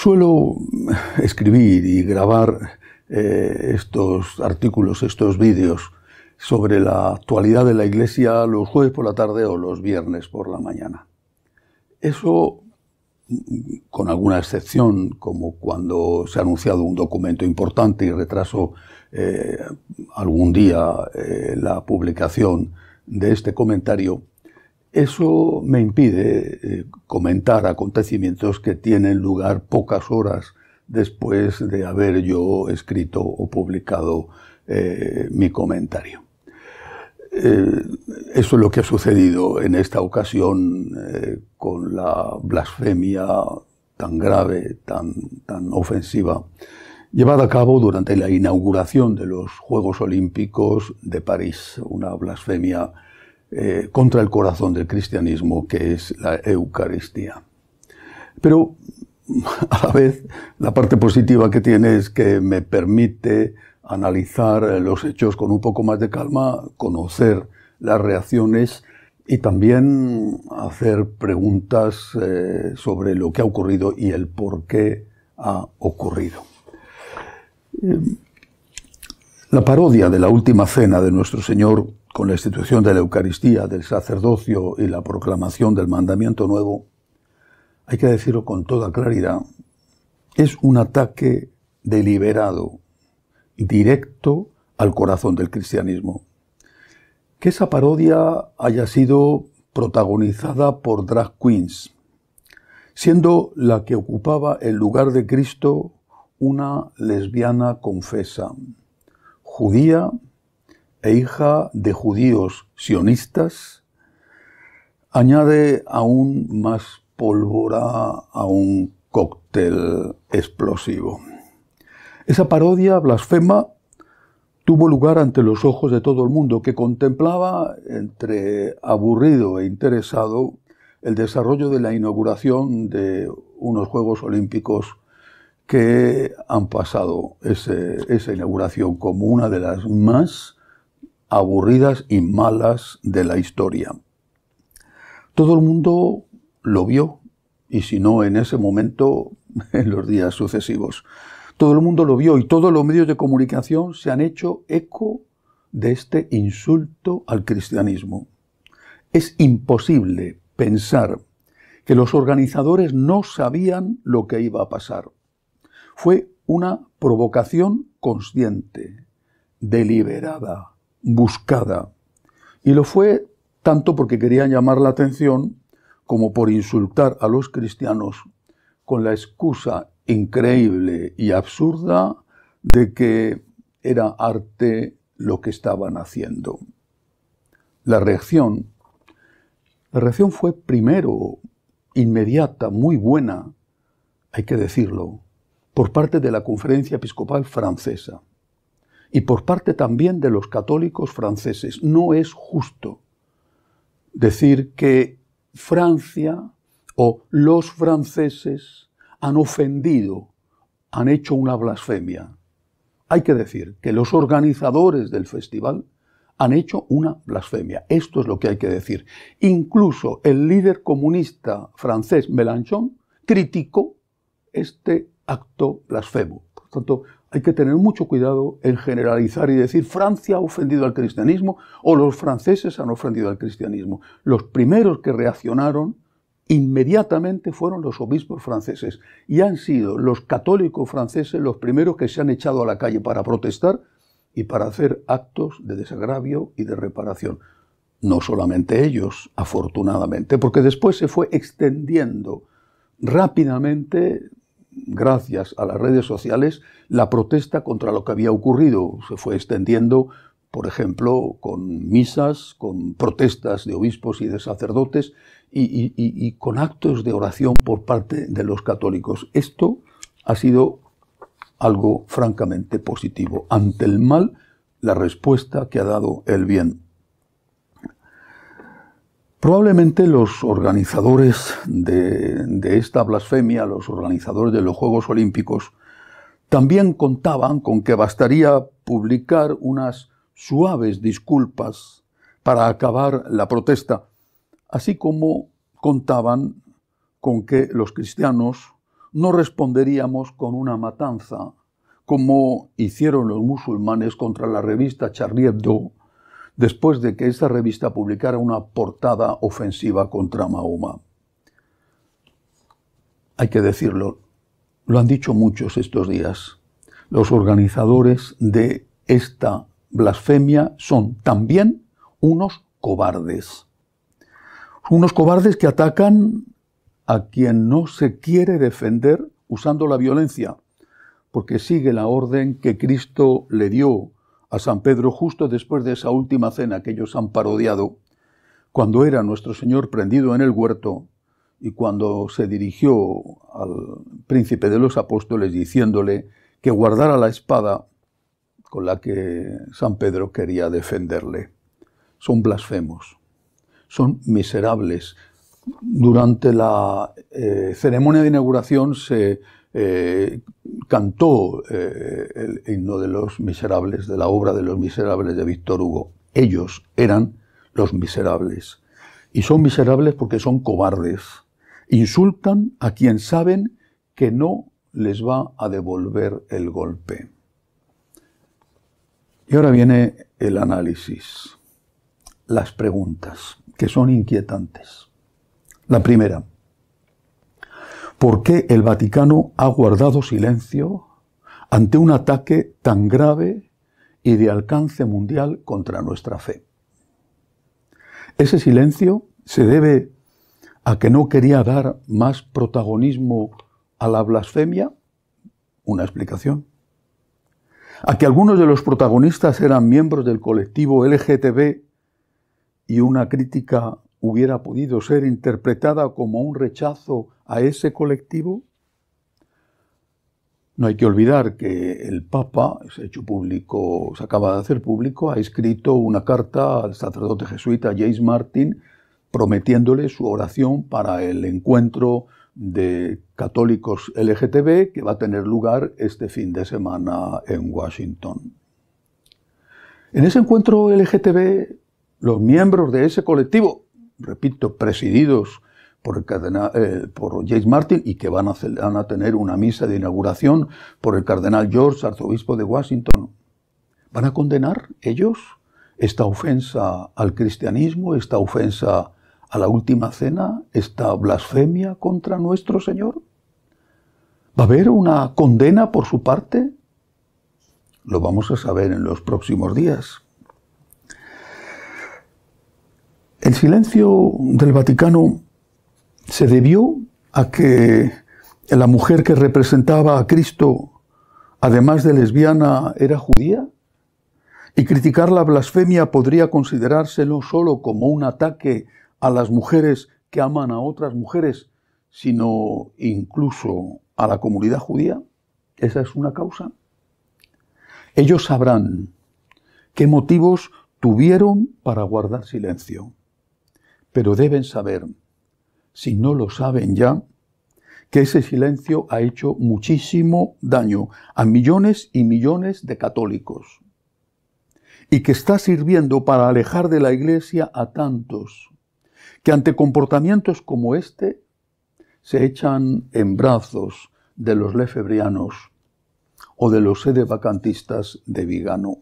Suelo escribir y grabar estos artículos, estos vídeos sobre la actualidad de la Iglesia los jueves por la tarde o los viernes por la mañana. Eso, con alguna excepción, como cuando se ha anunciado un documento importante y retraso algún día la publicación de este comentario, eso me impide comentar acontecimientos que tienen lugar pocas horas después de haber yo escrito o publicado mi comentario. Eso es lo que ha sucedido en esta ocasión con la blasfemia tan grave, tan ofensiva, llevada a cabo durante la inauguración de los Juegos Olímpicos de París, una blasfemia contra el corazón del cristianismo, que es la Eucaristía. Pero a la vez, la parte positiva que tiene es que me permite analizar los hechos con un poco más de calma, conocer las reacciones y también hacer preguntas sobre lo que ha ocurrido y el por qué ha ocurrido. La parodia de la última cena de nuestro Señor con la institución de la Eucaristía, del sacerdocio y la proclamación del mandamiento nuevo, hay que decirlo con toda claridad, es un ataque deliberado, directo al corazón del cristianismo. Que esa parodia haya sido protagonizada por drag queens, siendo la que ocupaba el lugar de Cristo una lesbiana confesa, judía e hija de judíos sionistas, añade aún más pólvora a un cóctel explosivo. Esa parodia blasfema tuvo lugar ante los ojos de todo el mundo, que contemplaba, entre aburrido e interesado, el desarrollo de la inauguración de unos Juegos Olímpicos que han pasado esa inauguración como una de las más aburridas y malas de la historia. Todo el mundo lo vio, y si no en ese momento, en los días sucesivos. Todo el mundo lo vio y todos los medios de comunicación se han hecho eco de este insulto al cristianismo. Es imposible pensar que los organizadores no sabían lo que iba a pasar. Fue una provocación consciente, deliberada, buscada. Y lo fue tanto porque querían llamar la atención como por insultar a los cristianos con la excusa increíble y absurda de que era arte lo que estaban haciendo. La reacción fue primero inmediata, muy buena, hay que decirlo, por parte de la Conferencia Episcopal Francesa y por parte también de los católicos franceses. No es justo decir que Francia o los franceses han ofendido, han hecho una blasfemia. Hay que decir que los organizadores del festival han hecho una blasfemia. Esto es lo que hay que decir. Incluso el líder comunista francés Mélenchon criticó este acto blasfemo. Por tanto, hay que tener mucho cuidado en generalizar y decir Francia ha ofendido al cristianismo o los franceses han ofendido al cristianismo. Los primeros que reaccionaron inmediatamente fueron los obispos franceses y han sido los católicos franceses los primeros que se han echado a la calle para protestar y para hacer actos de desagravio y de reparación. No solamente ellos, afortunadamente, porque después se fue extendiendo rápidamente, gracias a las redes sociales, la protesta contra lo que había ocurrido. Se fue extendiendo, por ejemplo, con misas, con protestas de obispos y de sacerdotes y con actos de oración por parte de los católicos. Esto ha sido algo francamente positivo. Ante el mal, la respuesta que ha dado el bien. Probablemente los organizadores de esta blasfemia, los organizadores de los Juegos Olímpicos, también contaban con que bastaría publicar unas suaves disculpas para acabar la protesta, así como contaban con que los cristianos no responderíamos con una matanza, como hicieron los musulmanes contra la revista Charlie Hebdo, después de que esta revista publicara una portada ofensiva contra Mahoma. Hay que decirlo, lo han dicho muchos estos días. Los organizadores de esta blasfemia son también unos cobardes. Unos cobardes que atacan a quien no se quiere defender usando la violencia, porque sigue la orden que Cristo le dio a San Pedro justo después de esa última cena que ellos han parodiado, cuando era nuestro Señor prendido en el huerto y cuando se dirigió al príncipe de los apóstoles diciéndole que guardara la espada con la que San Pedro quería defenderle. Son blasfemos, son miserables. Durante la ceremonia de inauguración se cantó el himno de los miserables, de la obra de los miserables de Víctor Hugo. Ellos eran los miserables. Y son miserables porque son cobardes. Insultan a quien saben que no les va a devolver el golpe. Y ahora viene el análisis, las preguntas, que son inquietantes. La primera, ¿por qué el Vaticano ha guardado silencio ante un ataque tan grave y de alcance mundial contra nuestra fe? Ese silencio se debe a que no quería dar más protagonismo a la blasfemia. Una explicación. A que algunos de los protagonistas eran miembros del colectivo LGTB y una crítica hubiera podido ser interpretada como un rechazo a ese colectivo. No hay que olvidar que el Papa, se acaba de hacer público, ha escrito una carta al sacerdote jesuita James Martin prometiéndole su oración para el encuentro de católicos LGTB que va a tener lugar este fin de semana en Washington. En ese encuentro LGTB, los miembros de ese colectivo, repito, presididos por James Martin y que van a tener una misa de inauguración por el cardenal George, arzobispo de Washington, ¿van a condenar ellos esta ofensa al cristianismo, esta ofensa a la última cena, esta blasfemia contra nuestro Señor? ¿Va a haber una condena por su parte? Lo vamos a saber en los próximos días. El silencio del Vaticano se debió a que la mujer que representaba a Cristo, además de lesbiana, era judía, y criticar la blasfemia podría considerárselo solo como un ataque a las mujeres que aman a otras mujeres, sino incluso a la comunidad judía. ¿Esa es una causa? Ellos sabrán qué motivos tuvieron para guardar silencio, pero deben saber, si no lo saben ya, que ese silencio ha hecho muchísimo daño a millones y millones de católicos y que está sirviendo para alejar de la Iglesia a tantos que ante comportamientos como este se echan en brazos de los lefebrianos o de los sedevacantistas de Vigano.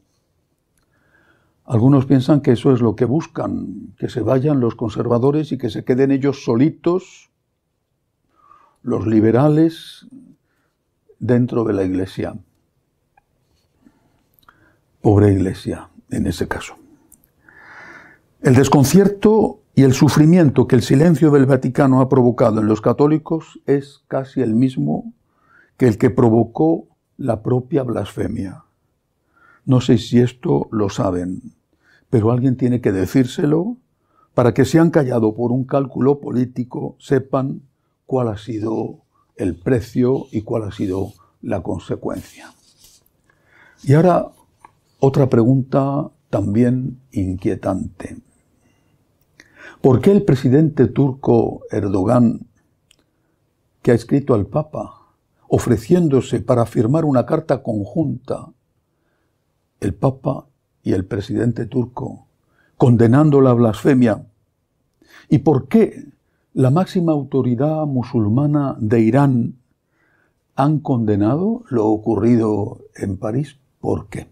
Algunos piensan que eso es lo que buscan, que se vayan los conservadores y que se queden ellos solitos, los liberales, dentro de la Iglesia. Pobre Iglesia, en ese caso. El desconcierto y el sufrimiento que el silencio del Vaticano ha provocado en los católicos es casi el mismo que el que provocó la propia blasfemia. No sé si esto lo saben, pero alguien tiene que decírselo para que si han callado por un cálculo político sepan cuál ha sido el precio y cuál ha sido la consecuencia. Y ahora otra pregunta también inquietante. ¿Por qué el presidente turco Erdogan, que ha escrito al Papa, ofreciéndose para firmar una carta conjunta, el Papa y el presidente turco, condenando la blasfemia? ¿Y por qué la máxima autoridad musulmana de Irán han condenado lo ocurrido en París. ¿Por qué?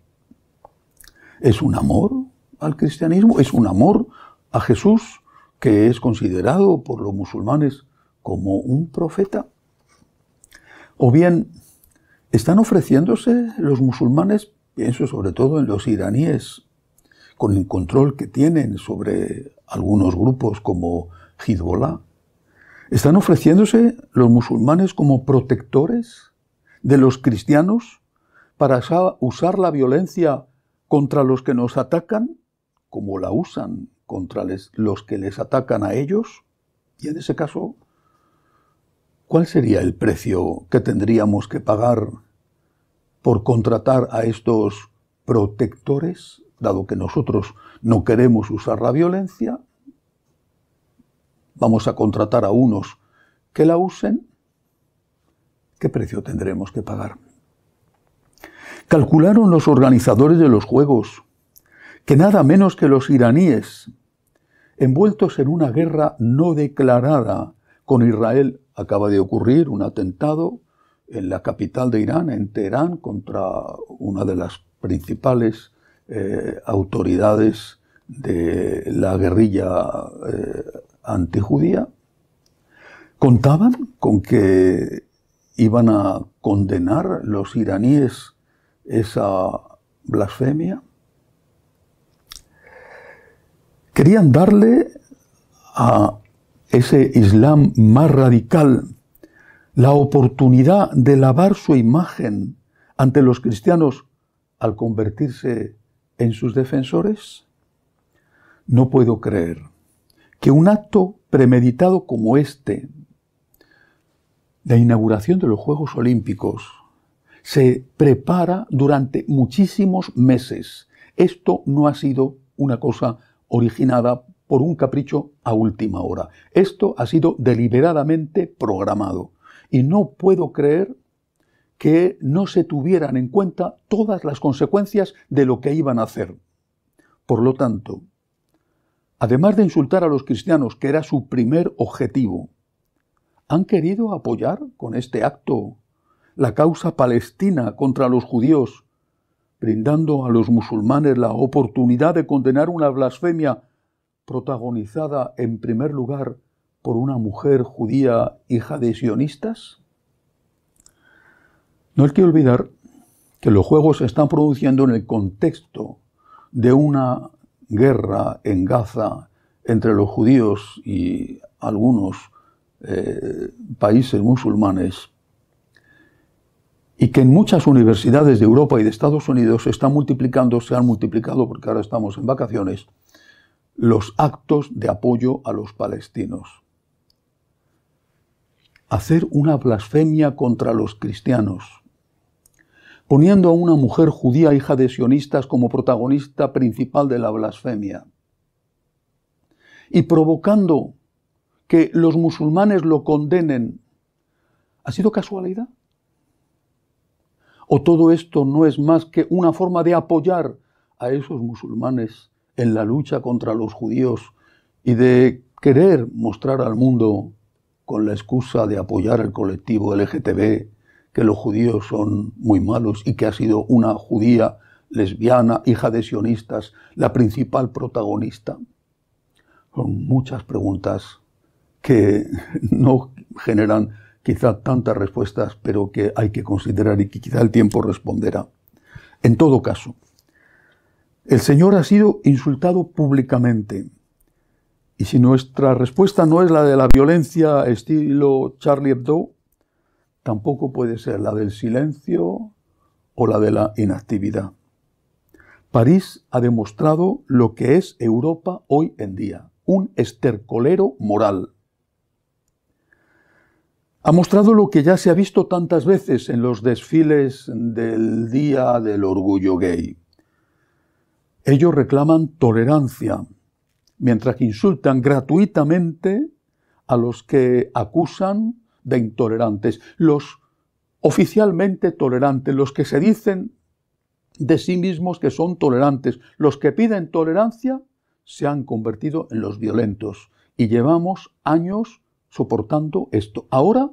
¿Es un amor al cristianismo? ¿Es un amor a Jesús, que es considerado por los musulmanes como un profeta? ¿O bien están ofreciéndose los musulmanes, pienso sobre todo en los iraníes, con el control que tienen sobre algunos grupos como Hezbollah? ¿Están ofreciéndose los musulmanes como protectores de los cristianos para usar la violencia contra los que nos atacan, como la usan contra los que les atacan a ellos? Y en ese caso, ¿cuál sería el precio que tendríamos que pagar por contratar a estos protectores, dado que nosotros no queremos usar la violencia? ¿Vamos a contratar a unos que la usen? ¿Qué precio tendremos que pagar? Calcularon los organizadores de los Juegos que nada menos que los iraníes, envueltos en una guerra no declarada con Israel, acaba de ocurrir un atentado en la capital de Irán, en Teherán, contra una de las principales autoridades de la guerrilla antijudía. Contaban con que iban a condenar los iraníes esa blasfemia. Querían darle a ese Islam más radical la oportunidad de lavar su imagen ante los cristianos al convertirse en sus defensores. No puedo creer que un acto premeditado como este, la inauguración de los Juegos Olímpicos, se prepara durante muchísimos meses. Esto no ha sido una cosa originada por un capricho a última hora. Esto ha sido deliberadamente programado. Y no puedo creer que no se tuvieran en cuenta todas las consecuencias de lo que iban a hacer. Por lo tanto, además de insultar a los cristianos, que era su primer objetivo, han querido apoyar con este acto la causa palestina contra los judíos, brindando a los musulmanes la oportunidad de condenar una blasfemia protagonizada en primer lugar por una mujer judía hija de sionistas. No hay que olvidar que los Juegos se están produciendo en el contexto de una guerra en Gaza entre los judíos y algunos países musulmanes, y que en muchas universidades de Europa y de Estados Unidos se han multiplicado, porque ahora estamos en vacaciones, los actos de apoyo a los palestinos. Hacer una blasfemia contra los cristianos, poniendo a una mujer judía hija de sionistas como protagonista principal de la blasfemia, y provocando que los musulmanes lo condenen, ¿ha sido casualidad? ¿O todo esto no es más que una forma de apoyar a esos musulmanes en la lucha contra los judíos y de querer mostrar al mundo, con la excusa de apoyar el colectivo LGTB, que los judíos son muy malos y que ha sido una judía lesbiana, hija de sionistas, la principal protagonista? Son muchas preguntas que no generan quizá tantas respuestas, pero que hay que considerar y que quizá el tiempo responderá. En todo caso, el Señor ha sido insultado públicamente. Y si nuestra respuesta no es la de la violencia estilo Charlie Hebdo, tampoco puede ser la del silencio o la de la inactividad. París ha demostrado lo que es Europa hoy en día, un estercolero moral. Ha mostrado lo que ya se ha visto tantas veces en los desfiles del Día del Orgullo Gay. Ellos reclaman tolerancia, mientras que insultan gratuitamente a los que acusan de intolerantes. Los oficialmente tolerantes, los que se dicen de sí mismos que son tolerantes, los que piden tolerancia, se han convertido en los violentos. Y llevamos años soportando esto. Ahora,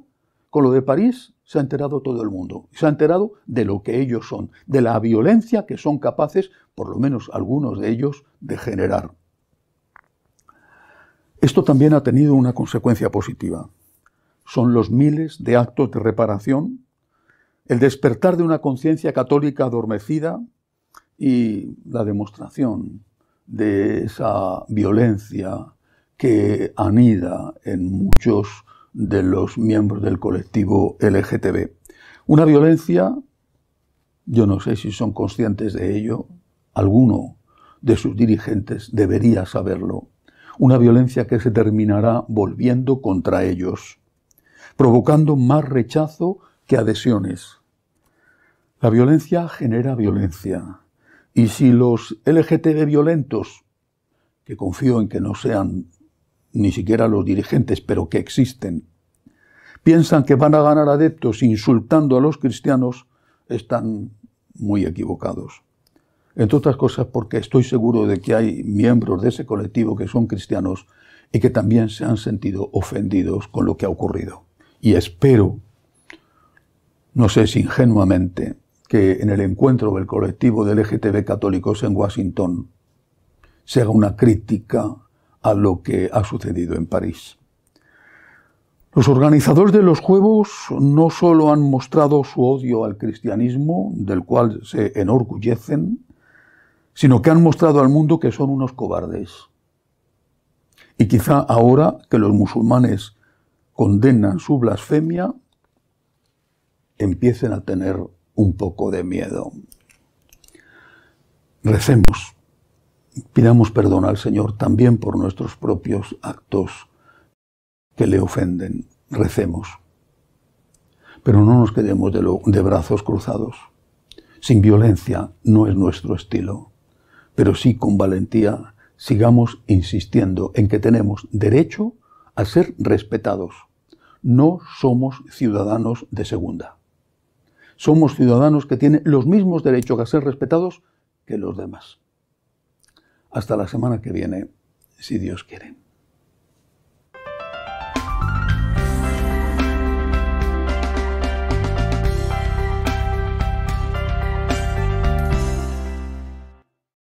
con lo de París se ha enterado todo el mundo. Se ha enterado de lo que ellos son, de la violencia que son capaces, por lo menos algunos de ellos, de generar. Esto también ha tenido una consecuencia positiva. Son los miles de actos de reparación, el despertar de una conciencia católica adormecida y la demostración de esa violencia que anida en muchos de los miembros del colectivo LGTB. Una violencia, yo no sé si son conscientes de ello, alguno de sus dirigentes debería saberlo, una violencia que se terminará volviendo contra ellos, provocando más rechazo que adhesiones. La violencia genera violencia, y si los LGTB violentos, que confío en que no sean ni siquiera los dirigentes, pero que existen, piensan que van a ganar adeptos insultando a los cristianos, están muy equivocados. Entre otras cosas porque estoy seguro de que hay miembros de ese colectivo que son cristianos y que también se han sentido ofendidos con lo que ha ocurrido. Y espero, no sé si ingenuamente, que en el encuentro del colectivo de LGTB católicos en Washington se haga una crítica a lo que ha sucedido en París. Los organizadores de los juegos no solo han mostrado su odio al cristianismo, del cual se enorgullecen, sino que han mostrado al mundo que son unos cobardes. Y quizá ahora que los musulmanes condenan su blasfemia, empiecen a tener un poco de miedo. Recemos. Pidamos perdón al Señor también por nuestros propios actos que le ofenden. Recemos. Pero no nos quedemos de brazos cruzados. Sin violencia no es nuestro estilo, pero sí con valentía sigamos insistiendo en que tenemos derecho a ser respetados. No somos ciudadanos de segunda. Somos ciudadanos que tienen los mismos derechos a ser respetados que los demás. Hasta la semana que viene, si Dios quiere.